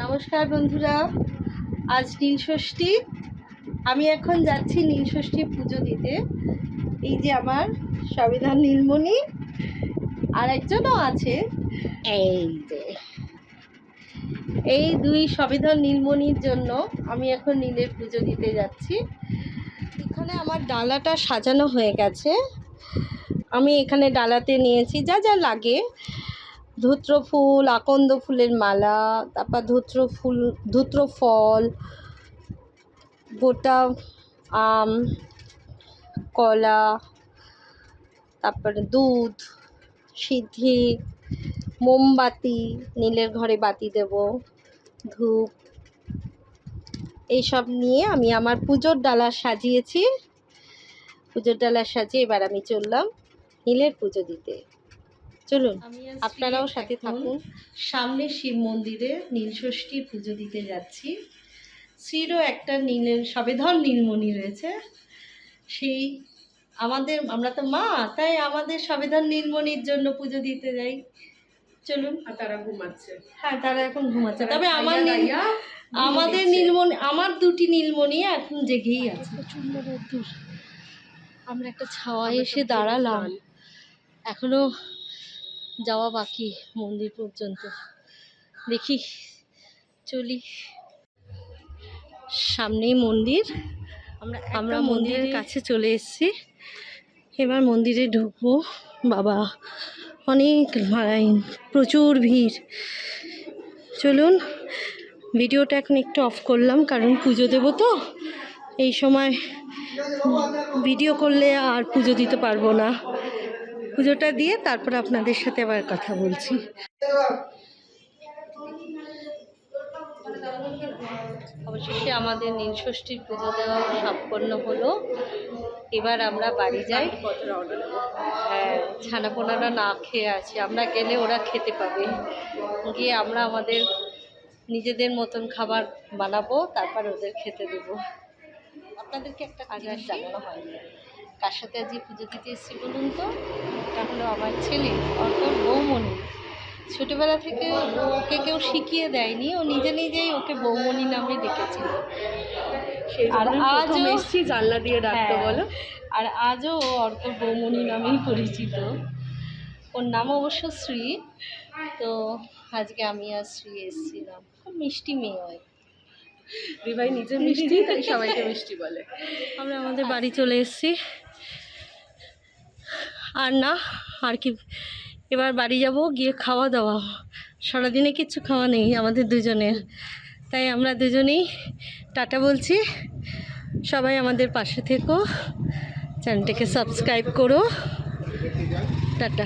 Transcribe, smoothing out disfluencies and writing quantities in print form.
নমস্কার বন্ধুরা, আজ নীলষষ্ঠী। আমি এখন যাচ্ছি নীলষষ্ঠী পুজো দিতে। এই যে আমার সবিধান নীলমণি, আর একজনও আছে। এই যে এই দুই সবিধান নীলমণির জন্য আমি এখন নীলের পুজো দিতে যাচ্ছি। এখানে আমার ডালাটা সাজানো হয়ে গেছে। আমি এখানে ডালাতে নিয়েছি যা যা লাগে: ধুত্র ফুল, আকন্দ ফুলের মালা, তারপর ধুত্র ফল, গোটা আম, কলা, তারপরে দুধ, সিদ্ধি, মোমবাতি, নীলের ঘরে বাতি দেব, ধূপ, এইসব নিয়ে আমি আমার পুজোর ডালা সাজিয়েছি। পুজোর ডালা সাজিয়ে এবার আমি চললাম নীলের পুজো দিতে। চলুন, আপনারাও সাথে থাকুন। সামনে শিব মন্দিরে নীলষষ্ঠী পুজো দিতে যাচ্ছি। শ্রীরও একটা নীলের সবেধন নীলমণি রয়েছে। সেই আমরা তো মা, তাই আমাদের সবেধন নীলমণির জন্য পুজো দিতে যাই। চলুন। তারা ঘুমাচ্ছে। হ্যাঁ, তারা এখন ঘুমাচ্ছে। তবে আমাদের নীলমণি, আমার দুটি নীলমণি এখন জেগেই আছে। প্রচন্ড রোদ্দুর। আমরা একটা ছাওয়ায় এসে দাঁড়ালাম। এখনো যাওয়া বাকি মন্দির পর্যন্ত। দেখি, চলি। সামনেই মন্দির। আমরা মন্দিরের কাছে চলে এসেছি। এবার মন্দিরে ঢুকবো। বাবা, অনেক লাইন, প্রচুর ভিড়। চলুন, ভিডিওটা এখন একটু অফ করলাম, কারণ পুজো দেবো তো। এই সময় ভিডিও করলে আর পুজো দিতে পারবো না। পুজোটা দিয়ে তারপর আপনাদের সাথে আবার কথা বলছি। অবশেষে আমাদের নীলষষ্ঠীর পুজো দেওয়া সম্পন্ন হলো। এবার আমরা বাড়ি যাই। হ্যাঁ, ছানাপোনারা না খেয়ে আছে, আমরা গেলে ওরা খেতে পাবে। গিয়ে আমরা আমাদের নিজেদের মতন খাবার বানাবো, তারপর ওদের খেতে দেবো। আপনাদেরকে একটা কাজ জানানো হয়নি। কার সাথে আজকে পুজো দিতে এসেছি বলুন তো? এটা হলো আমার ছেলে, অর্থাৎ বৌমণি। ছোটোবেলা থেকে ওকে কেউ শিখিয়ে দেয়নি, ও নিজে নিজেই ওকে বৌমণি নামে ডেকেছিল। আর আজও জানলা দিয়ে ডাকতো বলো। আর আজও ও অর্ক বৌমণি নামেই পরিচিত। ওর নাম অবশ্য শ্রী। তো আজকে আমি আর শ্রী এসেছিলাম। খুব মিষ্টি মেয়ে হয়। দিভাই নিজে মিষ্টি, তাই সবাইকে মিষ্টি বলে। আমরা আমাদের বাড়ি চলে এসেছি। আর না, আর কি, এবার বাড়ি যাব, গিয়ে খাওয়া দাওয়া। সারাদিনে কিচ্ছু খাওয়া নেই আমাদের দুজনের, তাই আমরা দুজনেই টাটা বলছি। সবাই আমাদের পাশে থেকো, চ্যানেলটাকে সাবস্ক্রাইব করো। টাটা।